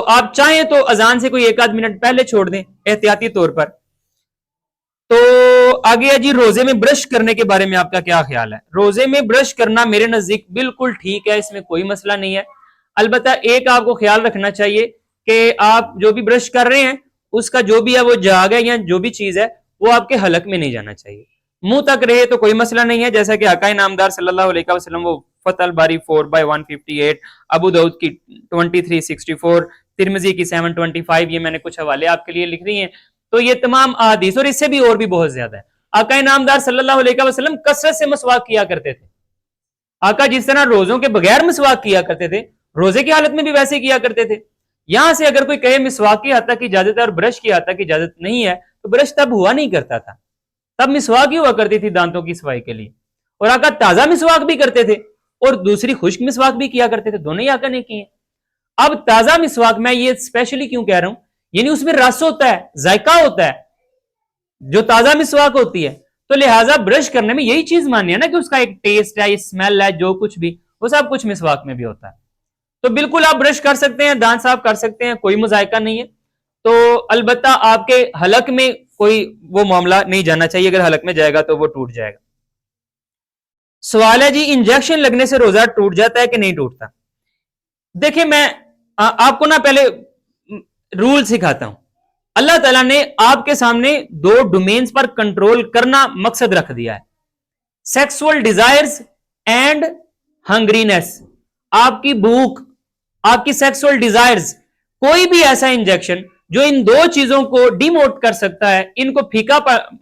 آپ چاہیں تو اذان سے کوئی 1 آدھ منٹ پہلے چھوڑ دیں احتیاطی طور پر. تو آگے جی روزے میں برش کرنے کے بارے میں آپ کا کیا خیال ہے؟ روزے میں برش کرنا میرے نزدیک بالکل ٹھیک ہے، اس میں کوئی مسئلہ نہیں ہے. البتہ ایک آپ کو خیال رکھنا چاہیے کہ آپ جو بھی برش کر رہے ہیں اس کا جو بھی ہے وہ جاگ ہے یا جو بھی چیز ہے وہ آپ کے حلق میں نہیں جانا چاہیے، منہ تک رہے تو کوئی مسئلہ نہیں ہے. جیسا کہ آقا نامدار صلی اللہ علیہ وسلم وہ فتح الباری 4/158، ابو داؤد کی 2364، ترمذی کی 725، یہ میں نے کچھ حوالے آپ کے لیے لکھ رہی ہیں. تو یہ تمام احادیث اور اس سے بھی اور بھی بہت زیادہ ہے. آقا نامدار صلی اللہ علیہ وسلم کثرت سے مسواک کیا کرتے تھے. آقا جس طرح روزوں کے بغیر مسواک کیا کرتے تھے روزے کی حالت میں بھی ویسے کیا کرتے تھے. یہاں سے اگر کوئی کہے مسواک کی حد تک اجازت ہے اور برش کی حد تک اجازت نہیں ہے تو برش تب ہوا نہیں کرتا تھا، تب مسواک ہی ہوا کرتی تھی دانتوں کی صفائی کے لیے. اور آقا تازہ مسواک بھی کرتے تھے اور دوسری خشک مسواک بھی کیا کرتے تھے، دونوں ہی آقا نے کیے. اب تازہ مسواک میں یہ اسپیشلی کیوں کہہ رہا ہوں، یعنی اس میں رس ہوتا ہے، ذائقہ ہوتا ہے جو تازہ مسواک ہوتی ہے، تو لہٰذا برش کرنے میں یہی چیز ماننی ہے نا کہ اس کا ایک ٹیسٹ ہے، اسمیل ہے، جو کچھ بھی وہ سب کچھ مسواک میں بھی ہوتا ہے. تو بالکل آپ برش کر سکتے ہیں، دانت صاف کر سکتے ہیں، کوئی مذائقہ نہیں ہے. تو البتہ آپ کے حلق میں کوئی وہ معاملہ نہیں جانا چاہیے، اگر حلق میں جائے گا تو وہ ٹوٹ جائے گا. سوال ہے جی انجیکشن لگنے سے روزہ ٹوٹ جاتا ہے کہ نہیں ٹوٹتا؟ دیکھیں میں آپ کو نا پہلے رول سکھاتا ہوں. اللہ تعالیٰ نے آپ کے سامنے 2 ڈومینز پر کنٹرول کرنا مقصد رکھ دیا ہے، سیکسول ڈیزائرز اینڈ ہنگرینس. آپ کی بھوک، آپ کی سیکسول ڈیزائرز، کوئی بھی ایسا انجیکشن جو ان 2 چیزوں کو ڈیموٹ کر سکتا ہے، ان کو پھیکا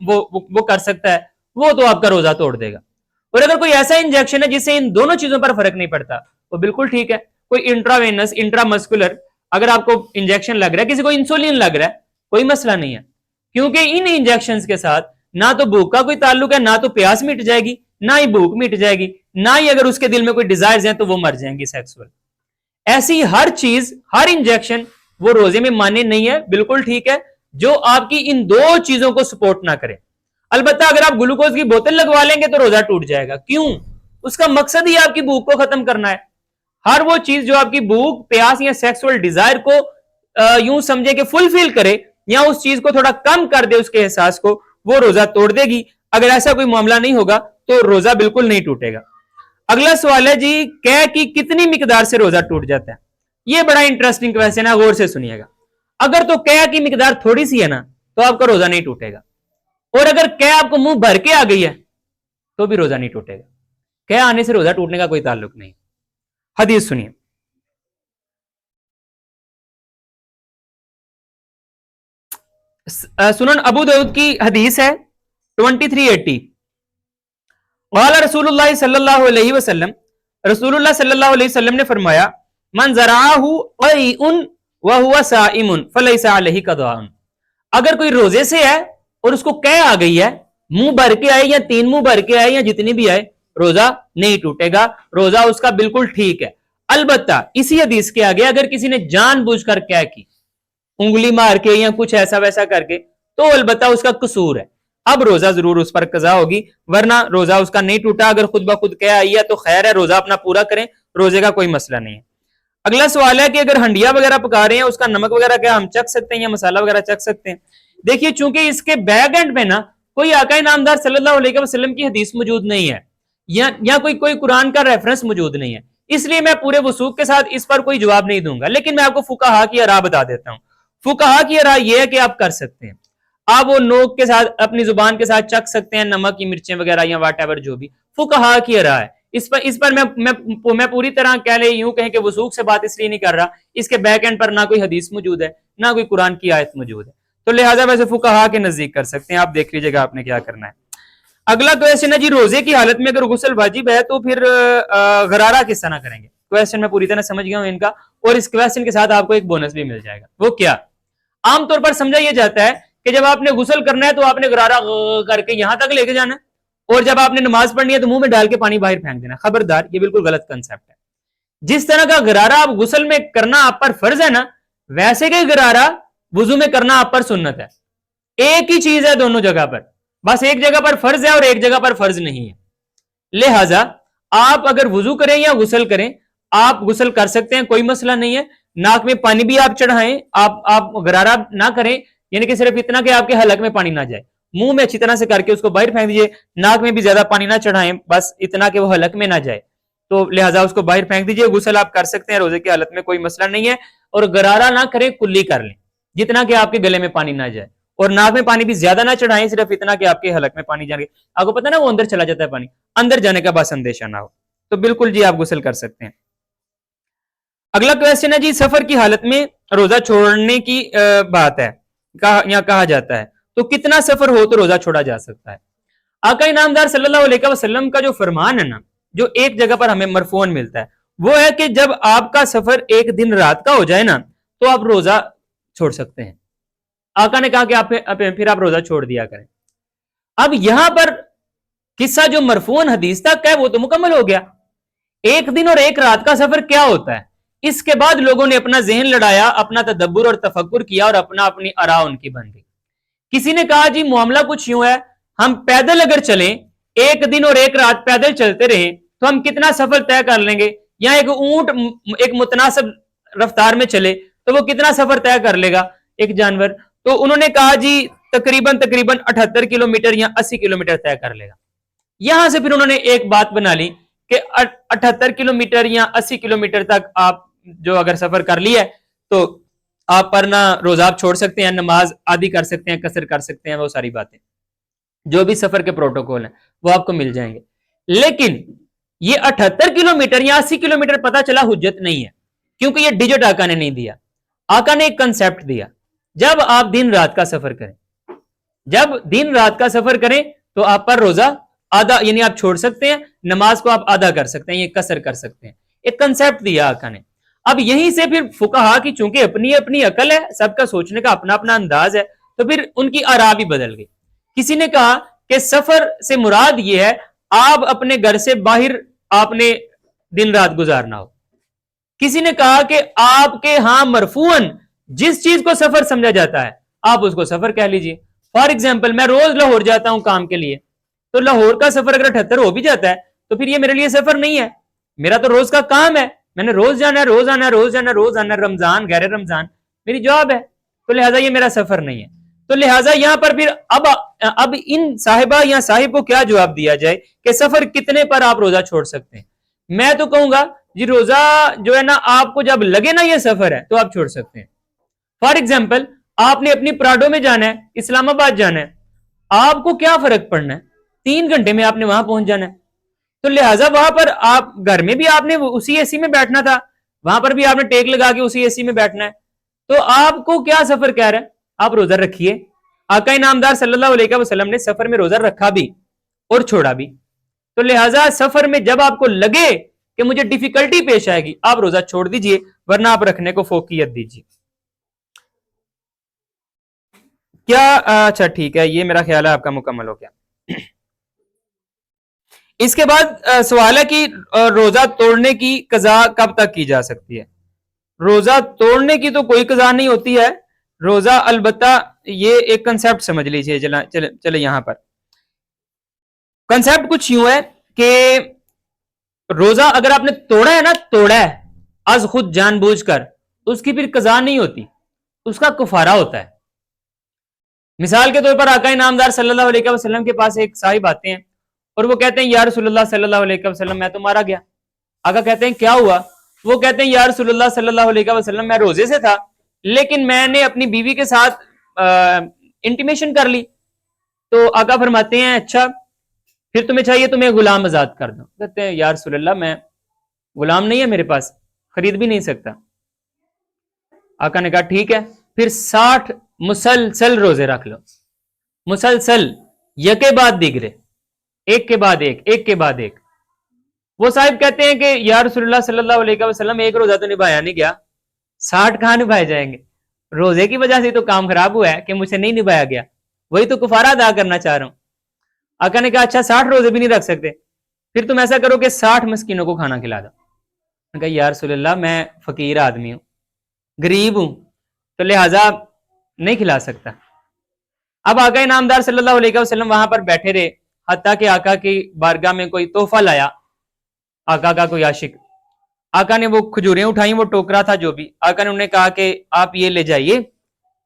وہ کر سکتا ہے، وہ تو آپ کا روزہ توڑ دے گا. اور اگر کوئی ایسا انجیکشن ہے جس سے ان دونوں چیزوں پر فرق نہیں پڑتا وہ بالکل ٹھیک ہے. کوئی انٹراوینس، انٹرامسکولر اگر آپ کو انجیکشن لگ رہا ہے، کسی کو انسولین لگ رہا ہے، کوئی مسئلہ نہیں ہے، کیونکہ ان انجیکشنز کے ساتھ نہ تو بھوک کا کوئی تعلق ہے، نہ تو پیاس مٹ جائے گی، نہ ہی بھوک مٹ جائے گی، نہ ہی اگر اس کے دل میں کوئی ڈیزائرز ہیں تو وہ مر جائیں گی سیکسول. ایسی ہر چیز، ہر انجیکشن وہ روزے میں مانے نہیں ہے، بالکل ٹھیک ہے جو آپ کی ان 2 چیزوں کو سپورٹ نہ کرے. البتہ اگر آپ گلوکوز کی بوتل لگوا لیں گے تو روزہ ٹوٹ جائے گا. کیوں؟ اس کا مقصد ہی آپ کی بھوک کو ختم کرنا ہے. ہر وہ چیز جو آپ کی بھوک، پیاس یا سیکسول ڈیزائر کو یوں سمجھے کہ فلفل کرے یا اس چیز کو تھوڑا کم کر دے، اس کے احساس کو، وہ روزہ توڑ دے گی. اگر ایسا کوئی معاملہ نہیں ہوگا تو روزہ بالکل نہیں ٹوٹے گا. اگلا سوال ہے جی قے کی کتنی مقدار سے روزہ ٹوٹ جاتا ہے؟ یہ بڑا انٹرسٹنگ کویسچن ہے، غور سے سنیے گا. اگر تو قے کی مقدار تھوڑی سی ہے نا تو آپ کا روزہ نہیں ٹوٹے گا، اور اگر قے آپ کو منہ بھر کے آ گئی ہے تو بھی روزہ نہیں ٹوٹے گا. قے آنے سے روزہ ٹوٹنے کا کوئی تعلق نہیں. حدیث سنیے. سنن ابو داؤد کی حدیث ہے 2380. قال رسول اللہ صلی اللہ علیہ وسلم، رسول اللہ صلی اللہ علیہ وسلم نے فرمایا من زرعہ قیء وہو صائم فلیس علیہ قضاء. اگر کوئی روزے سے ہے اور اس کو قے آ گئی ہے، منہ بھر کے آئے یا 3 منہ بھر کے آئے یا جتنی بھی آئے، روزہ نہیں ٹوٹے گا، روزہ اس کا بالکل ٹھیک ہے. البتہ اسی حدیث کے آگے اگر کسی نے جان بوجھ کر قے کی، انگلی مار کے یا کچھ ایسا ویسا کر کے، تو البتہ اس کا قصور ہے، اب روزہ ضرور اس پر قضا ہوگی، ورنہ روزہ اس کا نہیں ٹوٹا. اگر خود بخود قے آئی ہے تو خیر ہے، روزہ اپنا پورا کریں، روزے کا کوئی مسئلہ نہیں ہے. اگلا سوال ہے کہ اگر ہنڈیا وغیرہ پکا رہے ہیں اس کا نمک وغیرہ کیا ہم چکھ سکتے ہیں یا مسالہ وغیرہ چکھ سکتے ہیں؟ دیکھیے چونکہ اس کے بیک اینڈ میں نا کوئی آقا نامدار صلی اللہ علیہ وسلم کی حدیث موجود نہیں ہے یا کوئی قرآن کا ریفرنس موجود نہیں ہے، اس لیے میں پورے وثوق کے ساتھ اس پر کوئی جواب نہیں دوں گا. لیکن میں آپ کو فقہا کی آراء بتا دیتا ہوں. فقہا کی آراء یہ ہے کہ آپ کر سکتے ہیں، آپ وہ نوک کے ساتھ اپنی زبان کے ساتھ چکھ سکتے ہیں نمک کی مرچیں وغیرہ یا واٹ ایور جو بھی. فقہا کی آراء ہے، اس پر میں پوری طرح کہہ لیں یوں کہیں کہ وثوق سے بات اس لیے نہیں کر رہا، اس کے بیک اینڈ پر نہ کوئی حدیث موجود ہے نہ کوئی قرآن کی آیت موجود ہے، تو لہٰذا ویسے فقہا کے نزدیک کر سکتے ہیں. آپ دیکھ لیجیے گا آپ نے کیا کرنا ہے. اگلا کویسچن ہے جی روزے کی حالت میں اگر غسل واجب ہے تو پھر غرارہ کس طرح کریں گے؟ کویسچن میں پوری طرح سمجھ گیا ہوں ان کا، اور اس کویسچن کے ساتھ آپ کو ایک بونس بھی مل جائے گا. وہ کیا؟ عام طور پر سمجھا یہ جاتا ہے کہ جب آپ نے غسل کرنا ہے تو آپ نے غرارہ کر کے یہاں تک لے کے جانا ہے، اور جب آپ نے نماز پڑھنی ہے تو منہ میں ڈال کے پانی باہر پھینک دینا. خبردار، یہ بالکل غلط کنسپٹ ہے. جس طرح کا غرارہ آپ غسل میں کرنا آپ پر فرض ہے نا، ویسے کہ غرارہ وضو میں کرنا آپ پر سنت ہے. ایک ہی چیز ہے دونوں جگہ پر، بس ایک جگہ پر فرض ہے اور ایک جگہ پر فرض نہیں ہے. لہٰذا آپ اگر وضو کریں یا غسل کریں، آپ غسل کر سکتے ہیں، کوئی مسئلہ نہیں ہے. नाक में पानी भी आप चढ़ाएं, आप गरारा ना करें, यानी कि सिर्फ इतना कि आपके हलक में पानी ना जाए, मुंह में अच्छी तरह से करके उसको बाहर फेंक दीजिए। नाक में भी ज्यादा पानी ना चढ़ाएं, बस इतना कि वो हलक में ना जाए, तो लिहाजा उसको बाहर फेंक दीजिए। गुस्ल आप कर सकते हैं रोजे की हालत में, कोई मसला नहीं है। और गरारा ना करें, कुल्ली कर लें, जितना कि आपके गले में पानी ना जाए। और नाक में पानी भी ज्यादा ना चढ़ाएं, सिर्फ इतना कि आपके हलक में पानी जाए। आपको पता ना वो अंदर चला जाता है पानी, अंदर जाने का बस अंदेशा ना हो, तो बिल्कुल जी आप गुस्ल कर सकते हैं। अगला क्वेश्चन है जी, सफर की हालत में रोजा छोड़ने की बात है, कहा जाता है, तो कितना सफर हो तो रोजा छोड़ा जा सकता है। आका इनामदार सल्लल्लाहु अलैहि वसल्लम का जो फरमान है ना, जो एक जगह पर हमें मरफून मिलता है, वो है कि जब आपका सफर एक दिन रात का हो जाए ना, तो आप रोजा छोड़ सकते हैं। आका ने कहा कि फिर आप रोजा छोड़ दिया करें। अब यहां पर किस्सा जो मरफून हदीस तक है वो तो मुकम्मल हो गया। एक दिन और एक रात का सफर क्या होता है, इसके बाद लोगों ने अपना जहन लड़ाया, अपना तदब्बुर और तफक्कुर किया और अपनी आरा उनकी बन गई। किसी ने कहा जी मामला कुछ यूं है, हम पैदल अगर चलें, एक दिन और एक रात पैदल चलते रहे, तो हम कितना सफर तय कर लेंगे। या एक ऊंट एक मुतनासिब रफ्तार में चले तो वो कितना सफर तय कर लेगा, एक जानवर। तो उन्होंने कहा जी तकरीबन 78 किलोमीटर या 80 किलोमीटर तय कर लेगा। यहां से फिर उन्होंने एक बात बना ली कि 78 किलोमीटर या 80 किलोमीटर तक आप जो अगर सफर कर लिया है, तो आप पर ना रोजा आप छोड़ सकते हैं, नमाज आदि कर सकते हैं, कसर कर सकते हैं, वो सारी बातें जो भी सफर के प्रोटोकॉल हैं वो आपको मिल जाएंगे। लेकिन ये 78 किलोमीटर या 80 किलोमीटर पता चला हुज्जत नहीं है, क्योंकि ये डिजिट आका ने नहीं दिया। आका ने एक कंसेप्ट दिया, जब आप दिन रात का सफर करें, जब दिन रात का सफर करें तो आप पर रोजा आधा, यानी आप छोड़ सकते हैं, नमाज को आप आधा कर सकते हैं, ये कसर कर सकते हैं। एक कंसेप्ट दिया आका ने। अब यहीं से फिर फुकहा की चूंकि अपनी अपनी अकल है, सबका सोचने का अपना अपना अंदाज है, तो फिर उनकी आरा भी बदल गई। किसी ने कहा कि सफर से मुराद ये है आप अपने घर से बाहर आपने दिन रात गुजारना हो। किसी ने कहा कि आपके यहां मरफून जिस चीज को सफर समझा जाता है आप उसको सफर कह लीजिए। फॉर एग्जाम्पल मैं रोज लाहौर जाता हूं काम के लिए, तो लाहौर का सफर अगर 78 हो भी जाता है तो फिर ये मेरे लिए सफर नहीं है, मेरा तो रोज का काम है, मैंने रोज जाना है, रोज आना है, रोज जाना है, रोज आना है, रमजान गैर रमजान मेरी जॉब है, तो लिहाजा ये मेरा सफर नहीं है। तो लिहाजा यहां पर फिर अब इन साहिबा या साहिब को क्या जवाब दिया जाए कि सफर कितने पर आप रोजा छोड़ सकते हैं। मैं तो कहूंगा जी रोजा जो है ना, आपको जब लगे ना ये सफर है तो आप छोड़ सकते हैं। फॉर एग्जाम्पल आपने अपनी प्राडो में जाना है, इस्लामाबाद जाना है, आपको क्या फर्क पड़ना है, 3 घंटे में आपने वहां पहुंच जाना है। तो लिहाजा वहां पर आप घर में भी आपने उसी एसी में बैठना था, वहां पर भी आपने टेक लगा के उसी एसी में बैठना है, तो आपको क्या सफर कह रहा है, आप रोजा रखिए। आका इनामदार सल्लल्लाहु अलैहि वसल्लम ने सफर में रोजा रखा भी और छोड़ा भी। तो लिहाजा सफर में जब आपको लगे कि मुझे डिफिकल्टी पेश आएगी, आप रोजा छोड़ दीजिए, वरना आप रखने को फोकियत दीजिए। क्या अच्छा ठीक है, ये मेरा ख्याल है आपका मुकम्मल हो गया। इसके बाद सवाल है कि रोजा तोड़ने की कज़ा कब तक की जा सकती है। रोजा तोड़ने की तो कोई कज़ा नहीं होती है, रोजा अलबत्ता ये एक कंसेप्ट समझ लीजिए। चले यहां पर कंसेप्ट कुछ यूं है कि रोजा अगर आपने तोड़ा है ना, तोड़ा है आज खुद जानबूझकर, उसकी फिर कज़ा नहीं होती, उसका कुफारा होता है। मिसाल के तौर पर आका इनामदार सल्लल्लाहु अलैहि वसल्लम के पास एक साहिब आते हैं और वो कहते हैं या रसूलुल्लाह सल्लल्लाहु अलैहि वसल्लम मैं तो मारा गया। आका कहते हैं क्या हुआ, वो कहते हैं या रसूलुल्लाह सल्लल्लाहु अलैहि वसल्लम मैं रोजे से था, लेकिन मैंने अपनी बीवी के साथ इंटीमेशन कर ली। तो आका फरमाते हैं अच्छा फिर तुम्हें चाहिए तुम्हें गुलाम आजाद कर दो। कहते हैं या रसूलुल्लाह मैं गुलाम नहीं है मेरे पास, खरीद भी नहीं सकता। आका ने कहा ठीक है फिर 60 मुसलसल रोजे रख लो, मुसलसल यके बाद दिगरे, एक के बाद एक, एक के बाद एक। वो साहिब कहते हैं कि या रसूलुल्लाह सल्लल्लाहु अलैहि वसल्लम एक रोजा तो निभाया नहीं गया, 60 कहां निभाए जाएंगे, रोजे की वजह से तो काम खराब हुआ है कि मुझसे नहीं निभाया गया, वही तो कुफारा अदा करना चाह रहा हूं। आका ने कहा अच्छा 60 रोजे भी नहीं रख सकते, फिर तुम ऐसा करो कि 60 मस्कीनों को खाना खिला दो। मैंने कहा या रसूलुल्लाह मैं फकीर आदमी हूं, गरीब हूं, तो लिहाजा नहीं खिला सकता। अब आका इनामदार सल्लल्लाहु अलैहि वसल्लम वहां पर बैठे रहे, हत्ता कि आका की बारगाह में कोई तोहफा लाया, आका का कोई आशिक। आका ने वो खजूरें उठाई, वो टोकरा था जो भी, आका ने उन्हें कहा कि आप ये ले जाइए,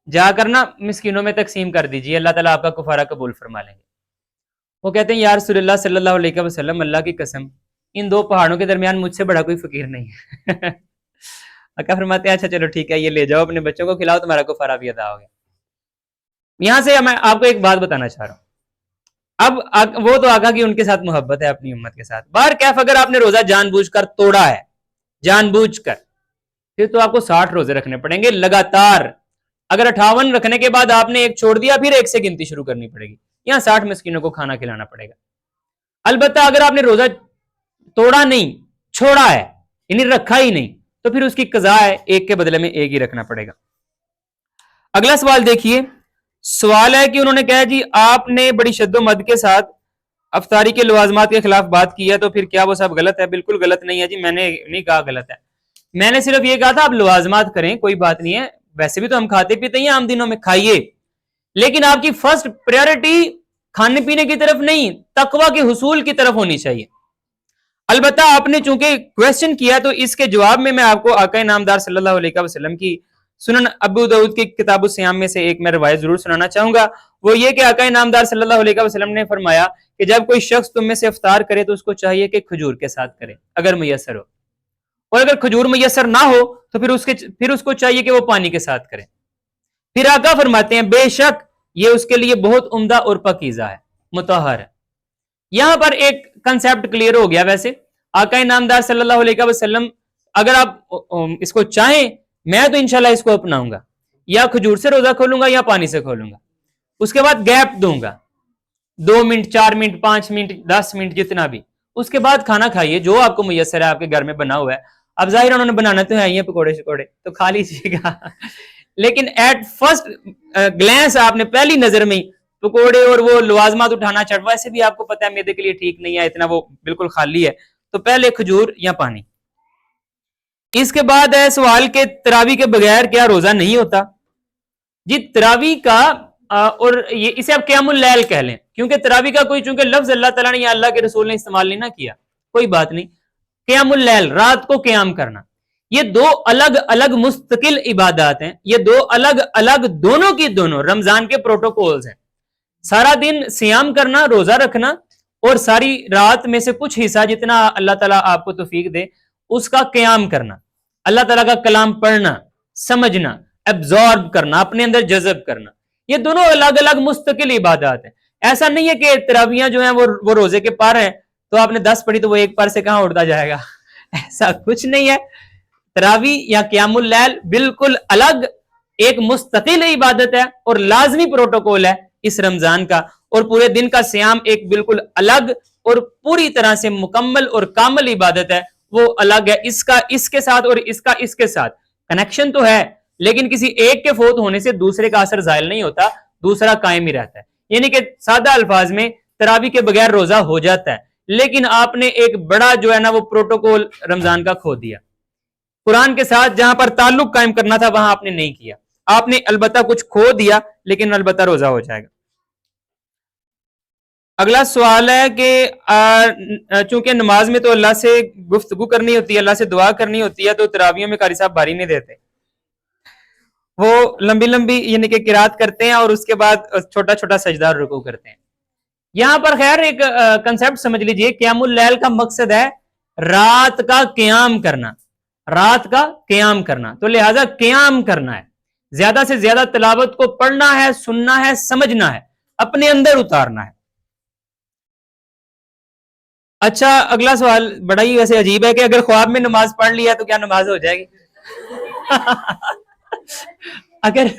जाकर ना मिस्किनों में तकसीम कर दीजिए, अल्लाह ताला आपका कुफारा कबूल फरमा लेंगे। वो कहते हैं या रसूलुल्लाह सल्लल्लाहु अलैहि वसल्लम, अल्लाह की कसम इन दो पहाड़ों के दरमियान मुझसे बड़ा कोई फकीर नहीं है। आका फरमाते हैं अच्छा चलो ठीक है, ये ले जाओ, अपने बच्चों को खिलाओ, तुम्हारा कुफारा भी अदा हो गया। यहां से मैं आपको एक बात बताना चाह रहा हूं। अब वो तो आका की उनके साथ मोहब्बत है अपनी उम्मत के साथ। बाहर कैफ अगर आपने रोजा जानबूझकर तोड़ा है, जानबूझकर, फिर तो आपको 60 रोजे रखने पड़ेंगे लगातार। अगर 58 रखने के बाद आपने एक छोड़ दिया, फिर एक से गिनती शुरू करनी पड़ेगी, यहां 60 मिस्किनों को खाना खिलाना पड़ेगा। अलबत्ता अगर आपने रोजा तोड़ा नहीं, छोड़ा है, यानी रखा ही नहीं, तो फिर उसकी कज़ा है, एक के बदले में एक ही रखना पड़ेगा। अगला सवाल देखिए, सवाल है कि उन्होंने कहा जी आपने बड़ी शद्दोमद के साथ अफ्तारी के लवाजमात के खिलाफ बात की है, तो फिर क्या वो सब गलत है? बिल्कुल गलत नहीं है जी, मैंने नहीं कहा गलत है, मैंने सिर्फ ये कहा था आप लवाजमात करें, कोई बात नहीं है, वैसे भी तो हम खाते पीते हैं आम दिनों में, खाइए, लेकिन आपकी फर्स्ट प्रायोरिटी खाने पीने की तरफ नहीं, तकवा के हुसूल की तरफ होनी चाहिए। अलबत्ता आपने चूंकि क्वेश्चन किया तो इसके जवाब में मैं आपको आका नामदार सल्लल्लाहु अलैहि वसल्लम की सुनन अबू दाऊद की किताब सियाम में से एक मैं रिवायत जरूर सुनाना चाहूंगा। वो ये कि आका नामदार सल्लल्लाहु अलैहि वसल्लम ने फरमाया कि जब कोई शख्स तुम में से इफ्तार करे तो उसको चाहिए कि खजूर के साथ करे अगर मुयस्सर हो, और अगर खजूर मुयस्सर ना हो तो फिर उसको चाहिए कि वो पानी के साथ करे। फिर आका फरमाते हैं बेशक ये उसके लिए बहुत उम्दा और पकीजा है, मुतहर है। यहां पर एक कंसेप्ट क्लियर हो गया। वैसे आका नामदार सल्लल्लाहु अलैहि वसल्लम अगर आप इसको चाहें, मैं तो इंशाल्लाह इसको अपनाऊंगा, या खजूर से रोजा खोलूंगा या पानी से खोलूंगा, उसके बाद गैप दूंगा 2 मिनट 4 मिनट 5 मिनट 10 मिनट जितना भी, उसके बाद खाना खाइए जो आपको मुयस्सर है, आपके घर में बना हुआ है। अब जाहिर उन्होंने बनाना तो है ही है, पकौड़े शकौड़े तो खा लीजिएगा लेकिन एट फर्स्ट ग्लैंस आपने पहली नजर में पकौड़े और वो लवाजमात उठाना चढ़, वैसे भी आपको पता है मैदे के लिए ठीक नहीं है इतना, वो बिल्कुल खाली है, तो पहले खजूर या पानी। इसके बाद है सवाल के तरावी के बगैर क्या रोजा नहीं होता? जी तरावी का और ये इसे आप क़यामुल लैल कह लें, क्योंकि तरावी का कोई चूंकि लफ्ज अल्लाह ताला ने या अल्लाह के रसूल ने इस्तेमाल नहीं ना किया, कोई बात नहीं। क़यामुल लैल, रात को क़याम करना, ये दो अलग अलग मुस्तकिल इबादत हैं, ये दो अलग अलग दोनों की दोनों रमजान के प्रोटोकॉल्स हैं। सारा दिन सियाम करना, रोजा रखना, और सारी रात में से कुछ हिस्सा जितना अल्लाह ताला आपको तौफीक दे उसका क़याम करना, अल्लाह ताला का कलाम पढ़ना, समझना, एब्जॉर्ब करना, अपने अंदर जज़ब करना, ये दोनों अलग अलग मुस्तकिल इबादत है। ऐसा नहीं है कि तरावियां जो हैं वो रोजे के पार हैं, तो आपने 10 पढ़ी तो वो एक पार से कहां उड़ता जाएगा ऐसा कुछ नहीं है। तरावी या क़यामुल लैल बिल्कुल अलग एक मुस्तकिल इबादत है और लाजमी प्रोटोकॉल है इस रमजान का, और पूरे दिन का सियाम एक बिल्कुल अलग और पूरी तरह से मुकम्मल और कामल इबादत है, वो अलग है। इसका इसके साथ और इसका इसके साथ कनेक्शन तो है, लेकिन किसी एक के फोत होने से दूसरे का असर जायल नहीं होता, दूसरा कायम ही रहता है। यानी कि सादा अल्फाज में तरावी के बगैर रोजा हो जाता है, लेकिन आपने एक बड़ा जो है ना वो प्रोटोकॉल रमजान का खो दिया। कुरान के साथ जहां पर ताल्लुक कायम करना था वहां आपने नहीं किया, आपने अलबत्ता कुछ खो दिया, लेकिन अलबत्ता रोजा हो जाएगा। अगला सवाल है कि चूंकि नमाज में तो अल्लाह से गुफ्तगू करनी होती है, अल्लाह से दुआ करनी होती है, तो तरावियों में कारी साहब बारी नहीं देते, वो लंबी लंबी यानी कि किरात करते हैं और उसके बाद छोटा छोटा सजदा और रुकू करते हैं। यहां पर खैर एक कंसेप्ट समझ लीजिए, क़यामुल लैल का मकसद है रात का क़याम करना, रात का क़याम करना, तो लिहाजा क़याम करना है, ज्यादा से ज्यादा तिलावत को पढ़ना है, सुनना है, समझना है, अपने अंदर उतारना है। अच्छा अगला सवाल बड़ा ही वैसे अजीब है कि अगर ख्वाब में नमाज पढ़ लिया तो क्या नमाज हो जाएगी अगर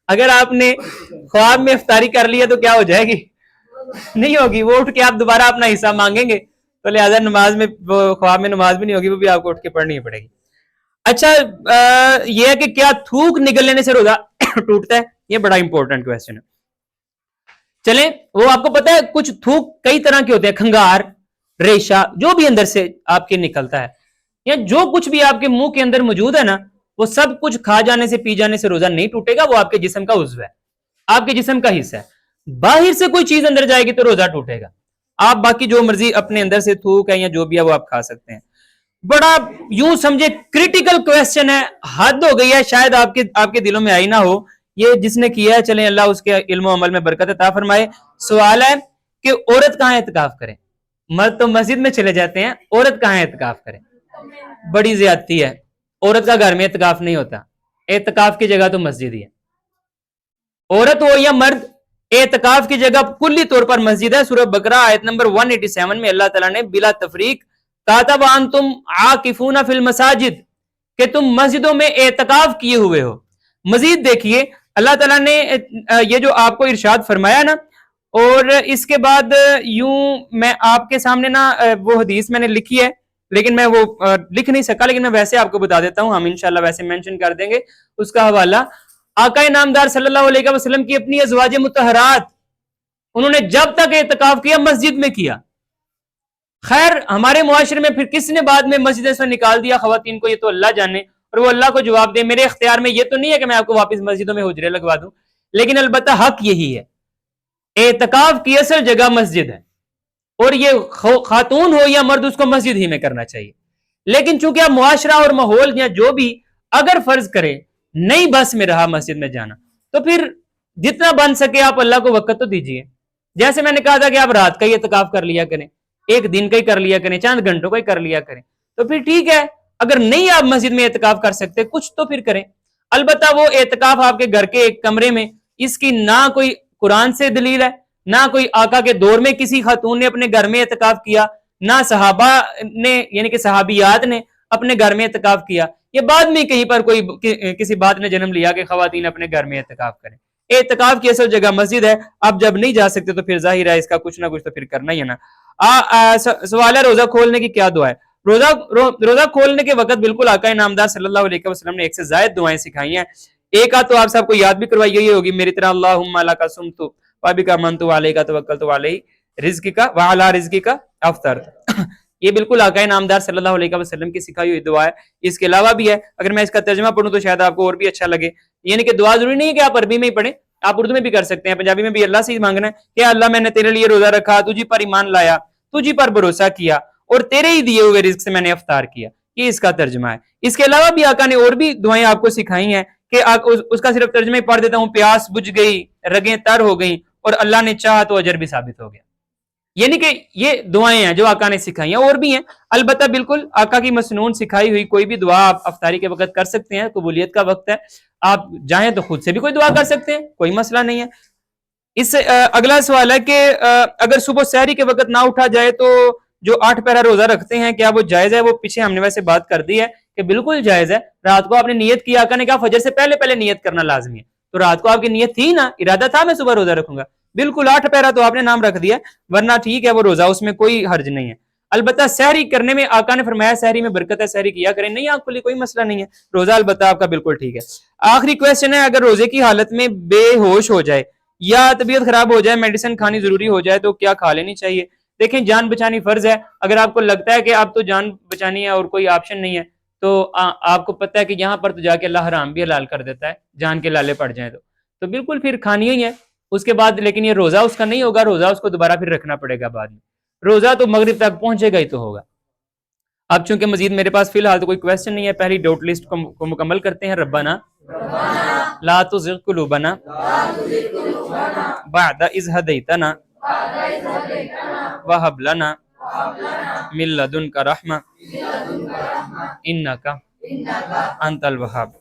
अगर आपने ख्वाब में इफ्तारी कर लिया तो क्या हो जाएगी? नहीं होगी, वो उठ के आप दोबारा अपना हिस्सा मांगेंगे, तो लिहाजा नमाज में वो ख्वाब में नमाज भी नहीं होगी, वो भी आपको उठ के पढ़नी पड़ेगी। अच्छा यह है कि क्या थूक निकल लेने से रोजा टूटता है? ये बड़ा इंपॉर्टेंट क्वेश्चन है। चलें, वो आपको पता है कुछ थूक कई तरह के होते हैं, खंगार, रेशा, जो भी अंदर से आपके निकलता है, या जो कुछ भी आपके मुंह के अंदर मौजूद है ना, वो सब कुछ खा जाने से पी जाने से रोजा नहीं टूटेगा, वो आपके जिस्म का उज़्व है, आपके जिस्म का हिस्सा है। बाहर से कोई चीज अंदर जाएगी तो रोजा टूटेगा। आप बाकी जो मर्जी अपने अंदर से थूक है या जो भी है वो आप खा सकते हैं। बड़ा यूं समझे क्रिटिकल क्वेश्चन है, हद हो गई है, शायद आपके दिलों में आई ना हो, ये जिसने किया है चलें अल्लाह उसके इल्म अमल में बरकत अता फरमाए। सवाल है कि औरत कहां एतकाफ करे? मर्द तो मस्जिद में चले जाते हैं, औरत कहां एतकाफ करे? बड़ी ज्यादती है, औरत का घर में एतकाफ नहीं होता, एतकाफ की जगह तो मस्जिद ही है। औरत हो या मर्द, एतकाफ की जगह कुल्ली तौर पर मस्जिद है। सूरह बकरा आयत नंबर 187 में अल्लाह ताला ने बिला तफरीक कातब अन तुम आकिफूना फिल मसाजिद, कि तुम मस्जिदों में एतकाफ किए हुए हो। मजीद देखिए अल्लाह ताला ने ये जो आपको इरशाद फरमाया ना, और इसके बाद यूं मैं आपके सामने ना वो हदीस मैंने लिखी है, लेकिन मैं वो लिख नहीं सका, लेकिन मैं वैसे आपको बता देता हूं, हम इंशाल्लाह वैसे मेंशन कर देंगे उसका हवाला। आका नामदार सल्लल्लाहु अलैहि वसल्लम की अपनी अज़वाज मुतहरात, उन्होंने जब तक एतकाफ किया मस्जिद में किया। खैर हमारे मुआशरे में फिर किसने बाद में मस्जिद से निकाल दिया खवातीन को, ये तो अल्लाह जाने, और वो अल्लाह को जवाब दे। मेरे इख्तियार में ये तो नहीं है कि मैं आपको वापस मस्जिदों में हुजरे लगवा दूं, लेकिन अलबत्ता हक यही है, एतकाफ की असल जगह मस्जिद है, और ये खातून हो या मर्द उसको मस्जिद ही में करना चाहिए। लेकिन चूंकि आप मुआशरा और माहौल या जो भी अगर फर्ज करे नहीं बस में रहा मस्जिद में जाना, तो फिर जितना बन सके आप अल्लाह को वक्त तो दीजिए। जैसे मैंने कहा था कि आप रात का ही एतकाफ कर लिया करें, एक दिन का ही कर लिया करें, चंद घंटों का ही कर लिया करें, तो फिर ठीक है। अगर नहीं आप मस्जिद में एतकाफ कर सकते कुछ तो फिर करें। अलबत्ता वो एतकाफ आपके घर के एक कमरे में, इसकी ना कोई कुरान से दलील है, ना कोई आका के दौर में किसी खातून ने अपने घर में एतकाफ किया, ना सहाबा ने यानी कि सहाबियात ने अपने घर में एतकाफ किया। ये बाद में कहीं पर कोई किसी बात ने जन्म लिया कि खवातीन अपने घर में एतकाफ करें। एतकाफ की असल जगह मस्जिद है। आप जब नहीं जा सकते तो फिर जाहिर है इसका कुछ ना कुछ तो फिर करना ही है ना। सवाल है रोजा खोलने की क्या दुआ है? रोजा खोलने के वक्त बिल्कुल आका नामदार सल्लल्लाहु अलैहि वसल्लम ने एक से ज्यादा दुआएं सिखाई हैं। एक आध तो आप सबको याद भी करवाई यही होगी, मेरी तरह अल्लाहुम्मा लका सुम्तु व बिका मनतु व अलैका तवक्कलतु व अलैहि रिज़्क़िका व अला रिज़्क़िका अफ़्तरतु। ये बिल्कुल आका नामदार सल्लल्लाहु अलैहि वसल्लम की सिखाई हुई दुआ है। इसके अलावा भी है, अगर मैं इसका तर्जुमा पढ़ूं तो शायद आपको और भी अच्छा लगे। यानी कि दुआ जरूरी नहीं है कि आप अरबी में ही पढ़ें, आप उर्दू में भी कर सकते हैं, पंजाबी में भी अल्लाह से ही मांगना है कि अल्लाह मैंने तेरे लिए रोजा रखा, तुझी पर ईमान लाया, तुझी पर भरोसा किया और तेरे ही दिए हुए रिज़्क़ से मैंने इफ्तार किया। ये इसका तर्जुमा है। इसके अलावा भी आका ने और भी दुआएं आपको सिखाई हैं कि उसका सिर्फ तर्जुमा ही पढ़ देता हूं, प्यास बुझ गई, रगें तर हो गई और अल्लाह ने चाहा तो अजर भी साबित हो गया। यानी कि ये दुआएं हैं जो आका ने सिखाई हैं, और भी हैं अलबत्ता। बिल्कुल आका की मसनून सिखाई हुई कोई भी दुआ आप अफ्तारी के वक्त कर सकते हैं, कबूलियत का वक्त है, आप चाहें तो खुद से भी कोई दुआ कर सकते हैं, कोई मसला नहीं है। इससे अगला सवाल है कि अगर सुबह सहरी के वक्त ना उठा जाए तो जो 8 पहरा रोजा रखते हैं क्या वो जायज है? वो पीछे हमने वैसे बात कर दी है कि बिल्कुल जायज है। रात को आपने नियत की, आका ने कहा फजर से पहले पहले नियत करना लाजमी है, तो रात को आपकी नियत थी ना, इरादा था मैं सुबह रोजा रखूंगा, बिल्कुल 8 पहरा तो आपने नाम रख दिया, वरना ठीक है वो रोजा, उसमें कोई हर्ज नहीं है। अलबत्ता सहरी करने में आका ने फरमाया सहरी में बरकत है, सहरी किया करें, नहीं आपके लिए कोई मसला नहीं है, रोजा अलबत्ता आपका बिल्कुल ठीक है। आखिरी क्वेश्चन है, अगर रोजे की हालत में बेहोश हो जाए या तबीयत खराब हो जाए, मेडिसिन खानी जरूरी हो जाए तो क्या खा लेनी चाहिए? देखें जान बचानी फर्ज है। अगर आपको लगता है कि आप तो जान बचानी है और कोई ऑप्शन नहीं है, तो आपको पता है कि यहाँ पर तो जाके अल्लाह हराम भी हलाल कर देता है, जान के लाले पड़ जाए तो बिल्कुल फिर खानी ही है उसके बाद। लेकिन ये रोजा उसका नहीं होगा, रोजा उसको दोबारा फिर रखना पड़ेगा बाद में। रोजा तो मगरिब तक पहुंचेगा ही तो होगा। अब चूंकि मजीद मेरे पास फिलहाल तो कोई क्वेश्चन नहीं है, पहली डॉट लिस्ट को मुकम्मल करते हैं। रब्बाना ला तुज़िग़ क़ुलूबना बअद इज़ हदैतना व हब लना मिन लदुनका रहमा इन्नका अंतल वहाब।